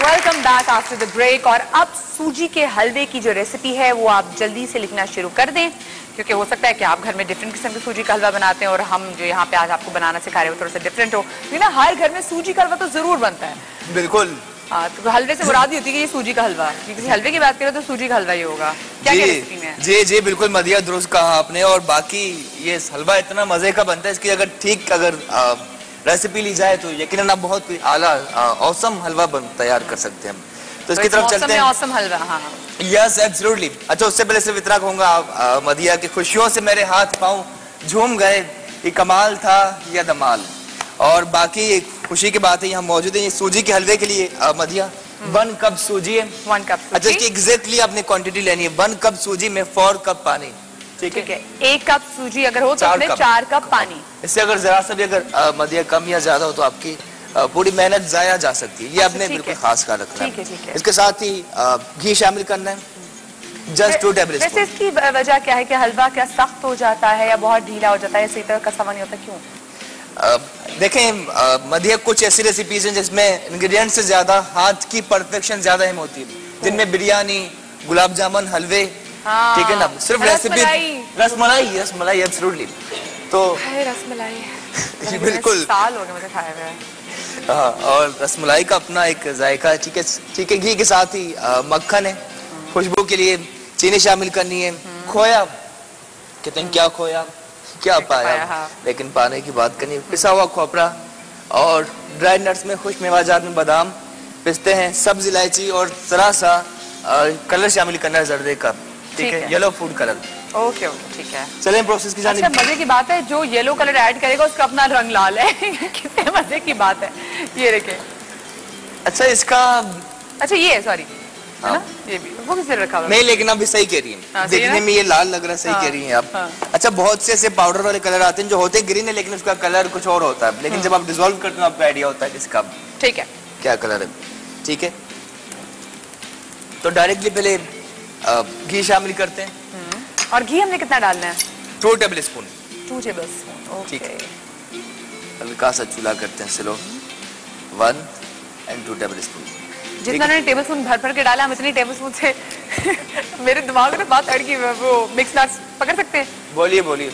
Welcome back after the break. और अब सूजी के हलवे की जो रेसिपी है वो आप जल्दी से लिखना शुरू कर दें, क्योंकि हो सकता है कि आप घर में डिफरेंट किस्म के सूजी का हलवा बनाते हैं और हम जो यहाँ पे आज आपको बनाना सिखा रहे हो थोड़ा सा डिफरेंट हो, क्योंकि ना हर घर में सूजी का हलवा तो जरूर बनता है। बिल्कुल। हाँ, तो हलवे से मुराद ही होती है कि ये सूजी का हलवा, किसी हलवे की बात करें तो सूजी का हलवा ही होगा। क्या क्या रेसिपी में? जी जी बिल्कुल मदिया, दुरुस्त कहा आपने। और बाकी ये हलवा इतना मजे का बनता है, इसकी अगर ठीक रेसिपी ली जाए तो यकीनन आप बहुत आला औसम हलवा तैयार कर सकते हैं। तो इसकी तरफ चलते हैं। औसम हलवा, हाँ यस एब्सोल्युटली। अच्छा, उससे पहले सिर्फ इतना कहूंगा मदिया की खुशियों से मेरे हाथ पांव झूम गए, ये कमाल था या धमाल। और बाकी खुशी की बात है यहाँ मौजूद है ये सूजी के हलवे के लिए मदिया 1 कप सूजी है। 1 कप। अच्छा, इसकी एग्जैक्टली आपने क्वांटिटी लेनी है 1 कप सूजी में 4 कप पानी। ठीक है, 1 कप सूजी अगर हो तो उसमें 4 कप पानी। इससे अगर जरा सा भी अगर मदिया कम या ज्यादा हो तो आपकी पूरी मेहनत जाया जा सकती है। ये आपने बिल्कुल खास ख्याल रखना है। इसके साथ ही घी शामिल करना है, जस्ट 2 टेबल स्पून। वैसे इसकी वजह क्या है कि हलवा क्या सख्त हो जाता है या बहुत ढीला हो जाता है, सही तरह कसा नहीं होता, क्यों? देखें मदिया, कुछ ऐसी रेसिपीज हैं जिसमें इंग्रेडिएंट से ज्यादा हाथ की परफेक्शन ज्यादा अहम होती है, जिनमें बिरयानी, गुलाब जामुन, हलवे, ठीक है ना, सिर्फ रेसिपी रसमलाई एब्सोल्युटली। तो रसमलाई बिल्कुल साल हो गए मुझे खाए हुए। हाँ, और रसमलाई का अपना एक जायका है। ठीक है, ठीक है। घी के साथ ही मक्खन है, खुशबू के लिए चीनी शामिल करनी है, खोया, कहते हैं क्या खोया क्या पाया, हाँ। लेकिन पाने की बात करनी, पिसा हुआ खोपरा और ड्राई नट्स में खुश मेवाजात में बादाम, पिस्ते हैं, सब्ज इलायची और जरा सा कलर शामिल करना है जर्दे का, ठीक है, yellow food colour. Okay okay, ठीक है। चलें प्रोसेस की जानिब। अच्छा, मजे की बात है, जो येलो कलर ऐड करेगा उसका अपना रंग लाल है। कितने मजे की बात है ये। देखे, अच्छा इसका, अच्छा ये सॉरी है ना, ये भी वो किस तरह रखा हुआ? नहीं, लेकिन आप भी सही कह रही हैं, देखने में ये लाल लग रहा है, सही कह रही हैं आप। अच्छा, बहुत से ऐसे पाउडर वाले कलर आते हैं जो होते हैं ग्रीन है लेकिन उसका कलर कुछ और होता है, लेकिन जब आप डिसॉल्व करते हो आपको आइडिया होता है कि इसका ठीक है क्या कलर है। ठीक है, तो डायरेक्टली पहले घी शामिल करते हैं। और घी हमने कितना डालना है? 2 table spoon. 2 table spoon, okay. हल्का सा चूल्हा करते हैं स्लो, 1 and 2 टेबल स्पून। जितना ने टेबल स्पून भर भर के डाला, हम इतनी टेबल स्पून से मेरे दिमाग में बात अड़की, वो मिक्स नट्स पकड़ सकते हैं? बोलिए बोलिए।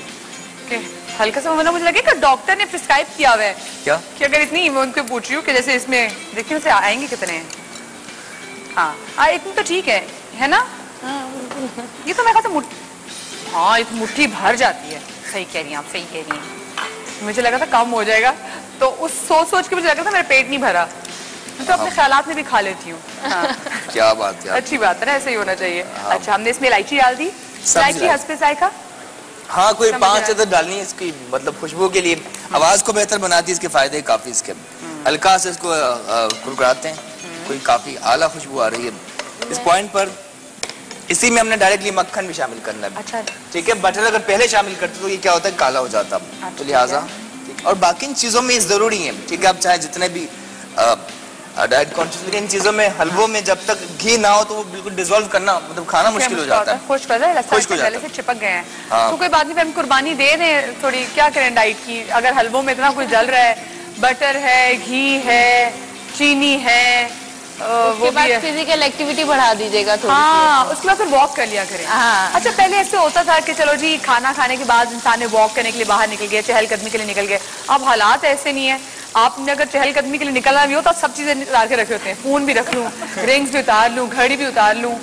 हल्का सा मतलब मुझे लगे कि डॉक्टर ने प्रिस्क्राइब किया हुआ है क्या कि अगर इतनी, मैं उनको पूछ रही हूँ कि जैसे इसमें देखिए उसे आएंगे कितने। हाँ इतनी तो ठीक है ना? ये तो मेरे ख्याल से हाँ इतनी मुट्ठी भर जाती है। सही कह रही हैं आप, सही कह रही हैं। मुझे लगा था कम हो जाएगा, तो उस सोच के मुझे लगा था मेरा पेट नहीं भरा, मैं तो अपने ख्यालात में भी खा लेती हूँ। हाँ। क्या बात है, अच्छी बात है ना, ऐसे ही होना चाहिए। अच्छा, हमने इसमें इलायची डाल दी, इलायची हस्बे जायका। हाँ, कोई 5 अदद डालनी है इसकी, मतलब खुशबू के लिए, आवाज को बेहतर बनाती है, इसके फायदे काफी इसके। हल्का से इसको कुरकुराते हैं, कोई काफी आला खुशबू आ रही है इस पॉइंट पर। इसी में हमने डायरेक्टली मक्खन भी शामिल करना है। अच्छा, ठीक है। बटर अगर पहले शामिल करते तो ये क्या होता है, काला हो जाता। तो लिहाजा और बाकी इन चीजों में जरूरी है, ठीक है, आप चाहे जितने भी डाइट कॉन्शियस, इन चीजों में हलवों में जब तक घी ना हो तो वो बिल्कुल डिसॉल्व करना, मतलब खाना मुश्किल हो जाता है, खुश्क हो जाता है, चिपक गए हैं। तो कोई बात नहीं, हम कुर्बानी दे दें थोड़ी, क्या करें डाइट की, अगर हलवों में इतना कुछ जल रहा है, बटर है, घी है, चीनी है, वो बाद फिजिकल एक्टिविटी बढ़ा दीजिएगा थोड़ी। हाँ, उसके बाद फिर वॉक कर लिया करें। हाँ। अच्छा, पहले ऐसे होता था कि चलो जी खाना खाने के बाद इंसान ने वॉक करने के लिए बाहर निकल गया, चहलकदमी के लिए निकल गए। अब हालात ऐसे नहीं है, आपने अगर चहलकदमी के लिए निकलना भी हो तो आप सब चीजें उतार के रखे होते हैं, फोन भी रख लूं, रिंग्स भी उतार लूं, घड़ी भी उतार लूं।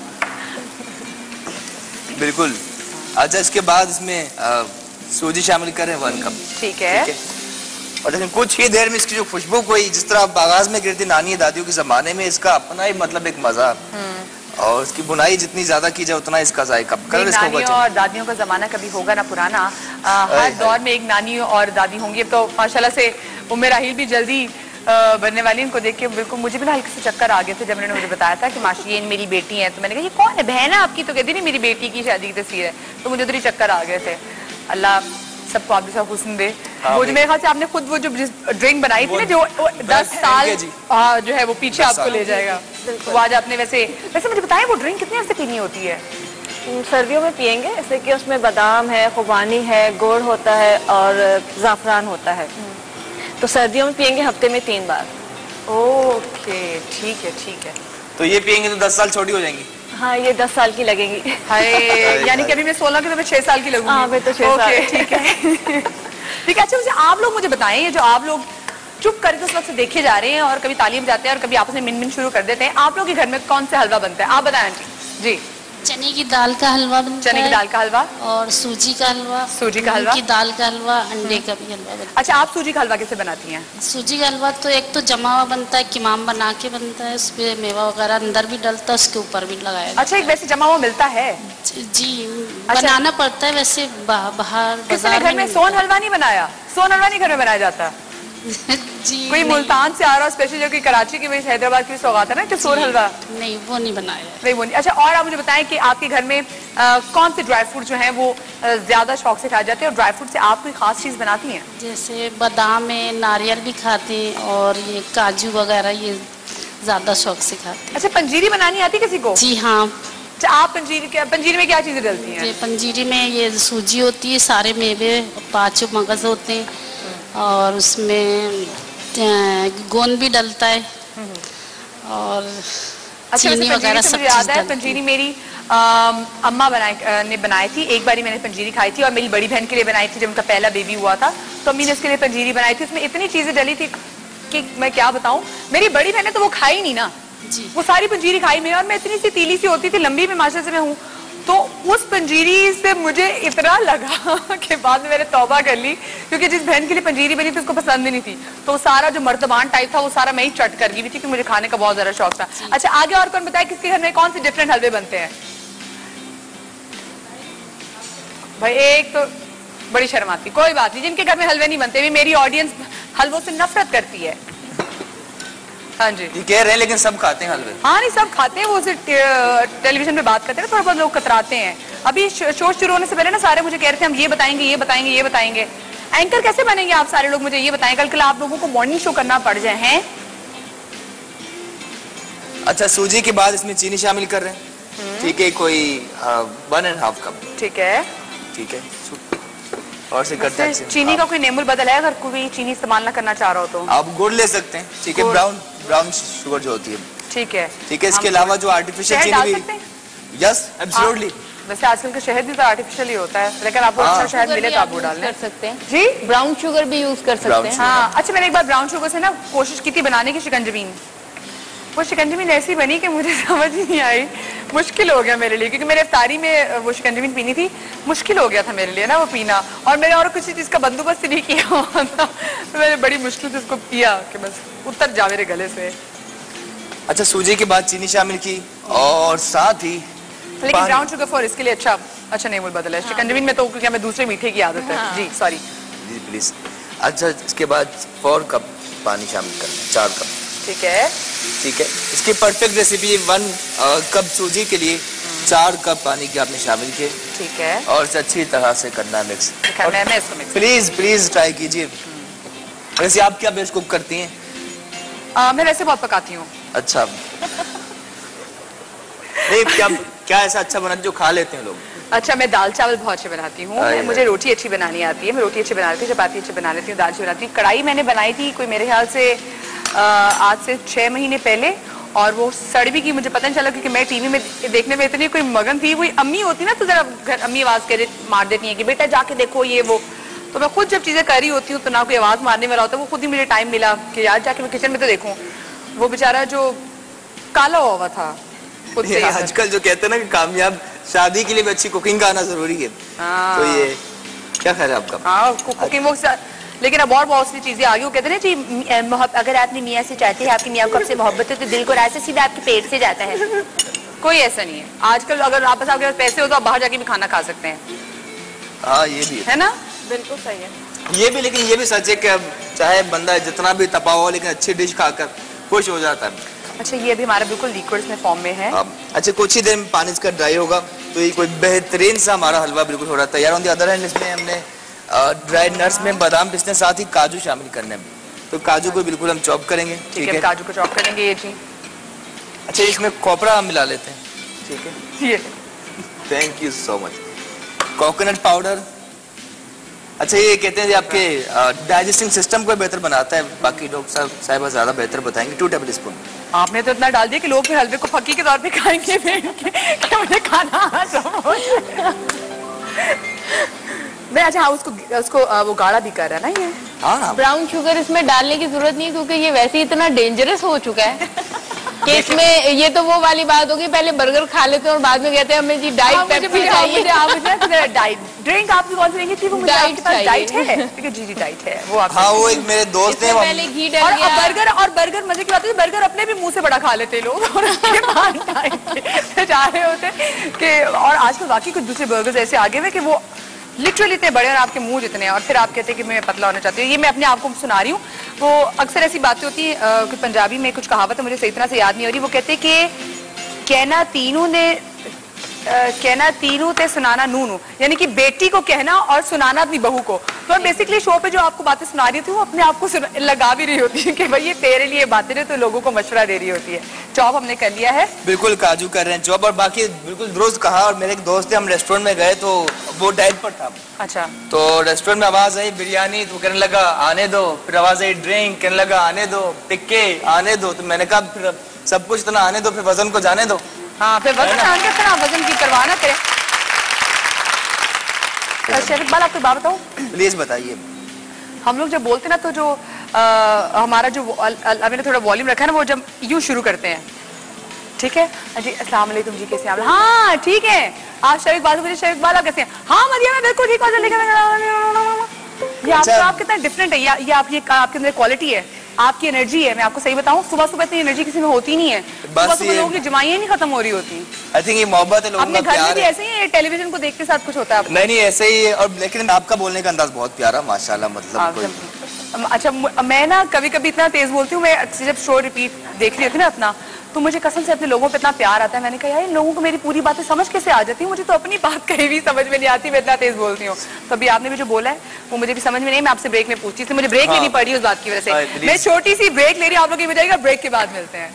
बिल्कुल। अच्छा, इसके बाद इसमें सूजी शामिल करें 1 कप। ठीक है। और लेकिन कुछ ही देर में इसकी जो खुशबू, कोई जिस तरह आगाज में गिरती नानी दादियों के जमाने में, इसका अपना ही मतलब एक मजा, और इसकी बुनाई जितनी ज्यादा की जाए उतना इसका जायका। नानियों और दादियों का जमाना कभी होगा ना पुराना, हर दौर में एक नानी और दादी होंगी। तो माशाल्लाह से उम्मे राहील भी जल्दी बनने वाली, इनको देख के बिल्कुल मुझे भी ना हल्के से चक्कर आ गए थे जब उन्होंने मुझे बताया था कि माशी ये मेरी बेटी है। तो मैंने कहा ये कौन है, बहन है आपकी? तो कहती नहीं मेरी बेटी की शादी की तस्वीर है। तो मुझे उधर ही चक्कर आ गए थे। अल्लाह सबको आप जैसा हुस्न दे। वो जो मेरे ख्याल से आपने खुद वो जो ड्रिंक बनाई थी ना, जो 10 साल जो है वो पीछे आपको ले जाएगा, तो आज आपने वैसे मुझे बताया वो ड्रिंक कितने अर्से पीनी होती है? सर्दियों में पियेंगे, इसलिए कि उसमें बादाम है, खुबानी है, गुड़ होता है और ज़ाफ़रान होता है। तो सर्दियों में पियेंगे हफ्ते में 3 बार। ओके, ठीक है, ठीक है। तो ये पियेंगे तो 10 साल छोटी हो जाएंगी। हाँ, ये 10 साल की लगेंगी। हाय, यानी कि अभी मैं 16 की तो मैं 6 साल की लगूंगी। हाँ, मैं तो 6 साल। ठीक है। ठीक है, अच्छा मुझे आप लोग मुझे बताएं, ये जो आप लोग चुप करके उस वक्त से देखे जा रहे हैं और कभी तालीम जाते हैं और कभी आपस में मिन शुरू कर देते हैं, आप लोग के घर में कौन सा हलवा बनता है? आप बताएं आंटी जी। चने की दाल का हलवा बनता है। चने की दाल का हलवा और सूजी का हलवा। सूजी का हलवा। की दाल का हलवा, अंडे का भी हलवा बनता है। अच्छा, आप सूजी का हलवा कैसे बनाती हैं? सूजी का हलवा तो एक तो जमा हुआ बनता है, किमाम बना के बनता है, उसपे मेवा वगैरह अंदर भी डलता है, उसके ऊपर भी लगाया जाता है। अच्छा, एक वैसे जमा हुआ मिलता है? जी, अच्छा। बनाना पड़ता है वैसे बाहर किसी ने बाजार घर में सोन हलवा नहीं बनाया? सोन हलवा नहीं घर में बनाया जाता? जी कोई मुल्तान से आ रहा स्पेशल, जो कि कराची की वजह से हैदराबाद की सौगात है ना, कि सोन हलवा नहीं, वो नहीं बनाया है। नहीं, वो नहीं। अच्छा, और आप मुझे बताएं कि आपके घर में कौन से ड्राई फ्रूट जो हैं वो ज्यादा शौक से खाए जाते हैं, और ड्राई फ्रूट से आप कोई खास चीज बनाती हैं? जैसे बादाम है, नारियल भी खाते हैं, और ये काजू वगैरह ये ज्यादा शौक से खाते हैं। अच्छा, पंजीरी बनानी आती किसी को? जी हाँ। अच्छा, आप पंजीरी में क्या चीजें डलती हैं? ये पंजीरी में ये सूजी होती है, सारे मेवे, 5 मगज होते हैं, और उसमें गोंद भी डलता है, और अच्छा, चीनी वगैरह सब मुझे याद है चीज पंजीरी मेरी अम्मा ने बनाई थी। एक बारी मैंने पंजीरी खाई थी और मेरी बड़ी बहन के लिए बनाई थी जब उनका पहला बेबी हुआ था, तो अम्मी ने उसके लिए पंजीरी बनाई थी। उसमें इतनी चीजें डली थी कि मैं क्या बताऊं। मेरी बड़ी बहन ने तो वो खाई नहीं ना जी। वो सारी पंजीरी खाई मैं, और मैं इतनी सी तीली सी होती थी, लंबी में माशा से मैं हूँ, तो उस पंजीरी से मुझे इतना लगा कि बाद में मैंने तौबा कर ली, क्योंकि जिस बहन के लिए पंजीरी बनी थी उसको पसंद ही नहीं थी, तो सारा जो मर्तबान टाइप था वो सारा मैं ही चट कर गई थी, क्योंकि मुझे खाने का बहुत ज्यादा शौक था। अच्छा, आगे और कौन बताए किसके घर में कौन से डिफरेंट हलवे बनते हैं? भाई एक तो बड़ी शर्म आती, कोई बात नहीं, जिनके घर में हलवे नहीं बनते, भी मेरी ऑडियंस हलवों से नफरत करती है। हाँ जी, ये कह रहे हैं लेकिन सब खाते हैं हलवे। हाँ नहीं, सब खाते हैं, वो टेलीविजन पे बात करते हैं ना, थोड़ा बहुत लोग कतराते हैं। अभी शो शुरू होने से पहले ना सारे मुझे कह रहे थे हम ये बताएंगे, ये बताएंगे, ये बताएंगे। एंकर कैसे बनेंगे आप सारे लोग? मुझे ये बताएं, कल आप लोगों को मॉर्निंग शो करना पड़ जाए हैं। अच्छा, सूजी के बाद इसमें चीनी शामिल कर रहे हैं, ठीक है, कोई 1.5 कप। ठीक है, ठीक है, और से करते हैं। चीनी का कोई नेमुल बदल है? अगर कोई चीनी इस्तेमाल ना करना चाह रहा हो तो आप गुड़ ले सकते हैं, ठीक है, ब्राउन शुगर जो होती है, ठीक है, ठीक है। इसके अलावा जो आर्टिफिशियल चीनी भी, यस एब्सोल्युटली। वैसे आजकल का शहद भी तो आर्टिफिशियल ही होता है, लेकिन आपको अच्छा शहद मिले तो आप वो डाल सकते हैं जी। ब्राउन शुगर भी यूज कर सकते हैं। हाँ, अच्छा, मैंने एक बार ब्राउन शुगर से ना कोशिश की थी बनाने की शिकंजबीन। वो शिकंजबीन ऐसी बनी कि मुझे समझ ही नहीं आई, मुश्किल हो गया मेरे लिए, क्योंकि मेरे इफ्तारी में वो शिकंजबीन पीनी थी, मुश्किल हो गया था मेरे लिए ना वो पीना, और मैंने और किसी चीज का बंदोबस्त नहीं किया हुआ था, तो मैंने बड़ी मुश्किल से उसको पिया कि बस उतर जा मेरे गले से। अच्छा, सूजी के बाद चीनी शामिल की, और साथ ही लेकिन ब्राउन शुगर फॉर इसके लिए अच्छा नेमुल बदला है। शिकंजबीन में तो क्योंकि हमें दूसरे मीठे की आदत है। जी सॉरी जी, प्लीज। अच्छा, इसके बाद 4 कप पानी शामिल करना है, 4 कप, ठीक है, ठीक है। इसकी परफेक्ट रेसिपी 1 कप सूजी के लिए 4 कप पानी के आपने शामिल किए, ठीक है, और इसे अच्छी तरह से करना है मिक्स। मैं इसको मिक्स, प्लीज ट्राई कीजिए। वैसे आप क्या बेस्ट कुक करती हैं? मैं वैसे बहुत पकाती हूँ। अच्छा, नहीं, क्या ऐसा अच्छा बना जो खा लेते हैं लोग? अच्छा, मैं दाल चावल बहुत अच्छे बनाती हूँ, मुझे रोटी अच्छी बनानी आती है, मैं रोटी अच्छी बना लेती हूँ, चपाती अच्छी बना लेती हूँ, दाल अच्छी बनाती हूँ। कढ़ाई मैंने बनाई थी कोई मेरे ख्याल से आज से 6 महीने पहले, और वो सड़ भी की, मुझे पता नहीं चला, क्योंकि मैं टीवी में देखने में इतनी कोई मगन थी। कोई अम्मी होती ना तो जरा घर अम्मी आवाज मार देती है कि बेटा जाके देखो ये वो, तो मैं खुद जब चीजें कर रही होती हूँ तो ना कोई आवाज मारने वाला होता है, वो खुद ही मुझे टाइम मिला कि यार जाके मैं किचन में तो देखूं। वो बेचारा जो काला हुआ था खुद से। आजकल जो कहते हैं ना कि कामयाब शादी के लिए भी अच्छी कुकिंग का आना जरूरी है, तो ये क्या ख्याल है आपका? हाँ, कुकिंग वो, लेकिन अब और बहुत सी चीजें आ गई। वो कहते हैं ना जी, अगर आपने मियाँ से चाहते हैं, आपकी मियाँ को आपसे मोहब्बत है, तो दिल को रास्ता सीधा आपके पेट से जाता है। कोई ऐसा नहीं है आजकल, अगर आपके पास पैसे हो तो आप बाहर जाके भी खाना खा सकते हैं। हाँ, ये भी है ना, बिल्कुल सही है ये भी, लेकिन ये भी सच है कि अब चाहे बंदा जितना भी तपा हो, लेकिन अच्छी डिश खाकर खुश हो जाता है। अच्छा, ये अभी हमारा बिल्कुल लिक्विड में फॉर्म में है। अच्छा, कुछ ही देर में पानी इसका ड्राई होगा, तो ये कोई बेहतरीन सा हमारा हलवा बिल्कुल हो रहा है तैयार। ऑन द अदर हैंड इसमें हमने ड्राई नट्स में बादाम पिस्ते, साथ ही काजू शामिल करने हैं, तो काजू को बिल्कुल हम चॉप करेंगे, ठीक है, काजू को चॉप करेंगे ये जी। अच्छा, इसमें कोपरा हम मिला लेते हैं, ठीक है, ये thank you so much. Coconut powder, अच्छा, ये कहते हैं कि आपके डाइजेस्टिंग सिस्टम को बेहतर बनाता है, बाकी डॉक्टर साहब ज्यादा बेहतर बताएंगे। 2 टेबल स्पून। आपने तो इतना डाल दिया कि लोग फिर हलवे को फक्की के तौर पे खाएंगे कि मुझे खाना मैं। अच्छा हाँ, उसको वो गाढ़ा भी कर रहा है ना ये। हाँ, ब्राउन शुगर इसमें डालने की जरूरत नहीं है क्योंकि ये वैसे ही इतना डेंजरस हो चुका है कि इसमें ये तो वो वाली बात होगी, पहले बर्गर खा लेते हैं और बाद में कहते हैं हमें जी डाइट पेप्सी चाहिए। डाइट ड्रिंक आपकी कौन सी लेंगी थी? वो मुझे आपके पास डाइट है। जी डाइट है वो आप। हाँ, वो एक मेरे दोस्त हैं, पहले घी डाल दिया और बर्गर मजे की बात है, बर्गर अपने भी मुंह से बड़ा खा लेते लोग और उसके बाद डाइट जा रहे होते कि। और आजकल वाकई कुछ दूसरे बर्गर्स ऐसे आगे हुए कि वो लिटरली इतने बड़े और आपके मुंह जितने हैं, और फिर आप कहते हैं कि मैं पतला होना चाहती हूँ। ये मैं अपने आप को सुना रही हूँ। वो अक्सर ऐसी बातें होती हैं कि पंजाबी में कुछ कहावत है, मुझे सही तरह से याद नहीं हो रही। वो कहते हैं कि कहना तीनों ते सुनाना नूनू, यानी कि बेटी को कहना और सुनाना अपनी बहू को। तो बेसिकली शो पे जो आपको बातें सुना रही थी वो अपने आप को लगा भी रही होती है कि भाई ये तेरे लिए बातें जो तो लोगों को मशवरा दे रही होती है। जॉब हमने कर लिया है, बिल्कुल काजू कर रहे हैं जॉब, और बाकी बिल्कुल दुरुस्त कहा। और मेरे एक दोस्त थे, हम रेस्टोरेंट में गए तो वो डाइट पर था। अच्छा, तो रेस्टोरेंट में आवाज आई बिरयानी, तो कहने लगा आने दो। फिर आवाज आई ड्रिंक, कहने लगा आने दो। टिक्के आने दो। तो मैंने कहा फिर सब कुछ इतना आने दो, फिर वजन को जाने दो। हाँ, फिर वजन आने के फिर वजन की परवाह ना करें। शेफ इकबाल, आपको बात बताऊं? प्लीज बताइए। हम लोग जब बोलते ना तो जो हमारा जो अभी ने थोड़ा वॉल्यूम रखा है ना, वो जब यूं शुरू करते हैं, ठीक है जी, अस्सलाम वालेकुम जी, कैसे आप? हाँ ठीक है। आप शरीफ बात मुझे शरीफ बाला कैसे हैं? हाँ मरियम मैं बिल्कुल ठीक हूँ। ये आप कितना डिफरेंट है, ये आपके अंदर क्वालिटी है, आपकी एनर्जी है। मैं आपको सही बताऊं, सुबह सुबह इतनी एनर्जी किसी में होती नहीं है। सुबह सुबह लोगों की जमाइयां नहीं खत्म हो रही होती। आई थिंक ये मोहब्बत है, लोगों का अपने घर में भी प्यार ऐसे ही है, टेलीविजन को देख के साथ कुछ होता है? नहीं ऐसे ही है। और लेकिन आपका बोलने का अंदाज बहुत प्यारा, माशाल्लाह। मतलब अच्छा, मैं ना कभी कभी इतना तेज बोलती हूँ। मैं जब शो रिपीट देख रही थी ना अपना, तो मुझे कसम से अपने लोगों पे इतना प्यार आता है। मैंने कहा यार इन लोगों को मेरी पूरी बातें समझ कैसे आ जाती है, मुझे तो अपनी बात कहीं भी समझ में नहीं आती, मैं इतना तेज बोलती हूँ। तो अभी आपने भी जो बोला है वो मुझे भी समझ में नहीं। मैं आपसे ब्रेक में पूछती थी, मुझे ब्रेक लेनी पड़ी उस बात की वजह से। मैं छोटी सी ब्रेक ले रही हूँ, आप लोग ये बताइएगा, ब्रेक के बाद मिलते हैं।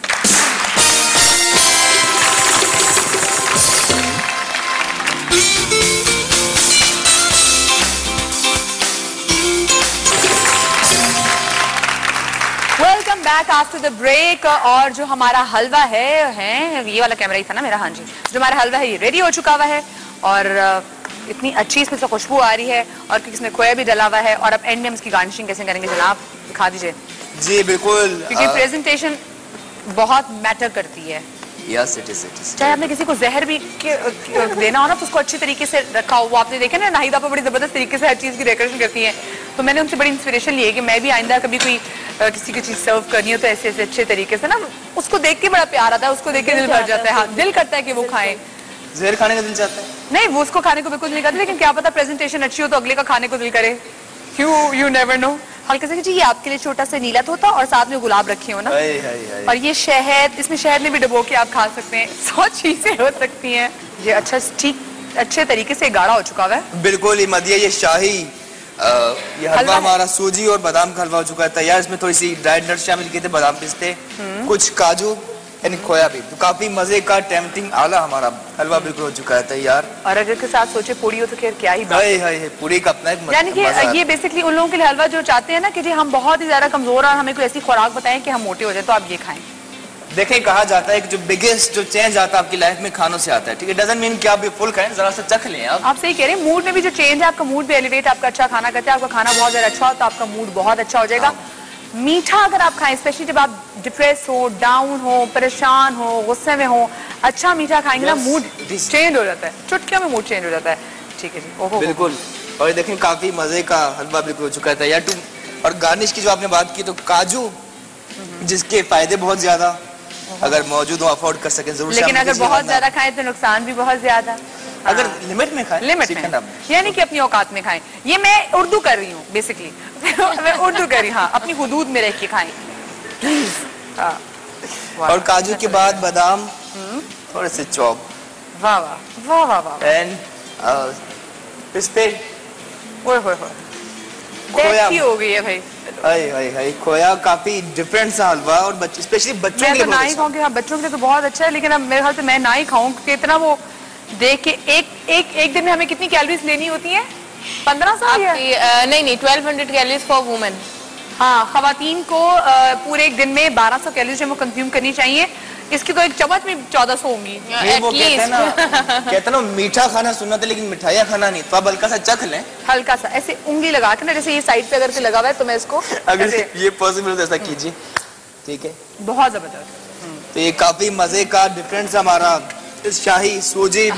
Welcome back after the break. और जो हमारा हलवा है ये वाला कैमरा ही था ना मेरा, हाँ जी, जो हमारा हलवा है ये रेडी हो चुका हुआ है और इतनी अच्छी इसमें से खुशबू आ रही है, और क्योंकि इसमें खोया भी डला हुआ है। और अब एंड में हम इसकी गार्निशिंग कैसे करेंगे जनाब, दिखा दीजिए। जी बिल्कुल, क्योंकि प्रेजेंटेशन बहुत मैटर करती है। Yes it is. चाहे आपने किसी को जहर भी देना हो ना, तो उसको अच्छी तरीके से रखा हो। वो आपने देखा ना, नाहिदा पर बड़ी जबरदस्त तरीके से हर चीज की डेकोरेशन करती है। तो मैंने उनसे बड़ी इंस्पिरेशन ली है कि मैं भी आइंदा कभी कोई किसी की चीज सर्व करनी हो तो ऐसे ऐसे अच्छे तरीके से ना, उसको देख के बड़ा प्यार आता है, उसको देख के दिल भर जाता है। हाँ, दिल करता है कि वो खाए। जहर खाने का दिल चाहता है? नहीं, वो उसको खाने को बिल्कुल नहीं करता, लेकिन क्या पता प्रेजेंटेशन अच्छी हो तो अगले का खाने को दिल करे। You never know. हल्के से जी ये आपके लिए छोटा सा नीला तोता और साथ में गुलाब रखे हो ना, और ये शहद, इसमें शहद में भी डुबो के आप खा सकते हैं। 100 चीजें हो सकती हैं। ये अच्छा ठीक अच्छे तरीके से गाढ़ा हो चुका है। बिल्कुल ही मदिया, ये शाही ये हलवा हमारा सूजी और बादाम का हलवा हो चुका है तैयार। इसमें थोड़ी सी ड्राइड नट्स शामिल किए थे, बादाम पिस्ते, कुछ काजू यानी खोया भी। तो काफी मजे का टेम्पटिंग आला हमारा हलवा बिल्कुल हो चुका है तैयार। और अगर के साथ सोचे पूरी हो तो खैर क्या ही बात है। पूरी का अपना एक यानी कि ये बेसिकली उन लोगों के लिए हलवा जो चाहते हैं ना कि जी हम बहुत ही ज्यादा कमजोर और हमें कोई ऐसी खुराक बताएं कि हम मोटे हो जाए, तो आप ये खाएं। देखें, कहा जाता है कि जो बिगेस्ट जो चेंज आता है आपकी लाइफ में खानों से आता है, ठीक है? डजंट मीन कि आप ये फुल खाएं, जरा सा चख लें। आप सही कह रहे हैं, मूड में भी जो चेंज है, आपका मूड भी एलिवेट, आपका अच्छा खाना करते हैं, आपका खाना बहुत ज्यादा अच्छा हो तो आपका मूड बहुत अच्छा हो जाएगा। मीठा अगर आप खाएं, स्पेशली जब आप डिप्रेस हो, डाउन हो, परेशान हो, गुस्से में हो, अच्छा मीठा खाएंगे ना, मूड चेंज हो जाता है, चुटकियों में मूड चेंज हो जाता है। ठीक है जी, ओहो बिल्कुल। और देखें काफी मजे का हलवा बिल्कुल हो चुका है तैयार। और गार्निश की जो आपने बात की, तो काजू जिसके फायदे बहुत ज्यादा, अगर मौजूद हो अफोर्ड कर सके जरूर। लेकिन अगर बहुत ज्यादा खाएं तो नुकसान भी बहुत ज्यादा। अगर लिमिट में खाएं, लिमिट में, यानी कि अपनी औकात में खाएं। ये मैं उर्दू कर रही हूँ बेसिकली मैं उर्दू कर रही हूँ। हाँ, अपनी हुदूद में रह के खाएं प्लीज। और काजू के बाद बादाम थोड़े से चॉप। वाह वाह वाह वाह वाह। एंड पिस्ते, ओए होए होए, देखी हो गई है भाई। हाय खोया काफी डिफरेंट सा हलवा, और बच्चे स्पेशली बच्चों के लिए ना ही खाऊंगी। हाँ, बच्चों के लिए तो बहुत अच्छा है, लेकिन अब मेरे ख्याल से मैं ना ही खाऊं, क्योंकि इतना वो देख के एक दिन में हमें कितनी कैलोरीज लेनी होती है? 1500 नहीं 1200 कैलोरीज फॉर वुमेन। हाँ, खवातीन को पूरे एक दिन में 1200 कैलोरीज जो कंज्यूम करनी चाहिए। इसकी तो एक चम्मच में 1400 होंगी। वो कहते हैं ना मीठा खाना सुनना था लेकिन मिठाइयाँ खाना नहीं, तो आप हल्का सा चख लें, हल्का सा ऐसे उंगली लगा के ना, जैसे ये साइड पे अगर से लगा हुआ है तो मैं इसको अगर ये पॉसिबल है तो ऐसा कीजिए, ठीक है। बहुत जबरदस्त। तो ये काफी मजे का डिफरेंस हमारा शाही सूजी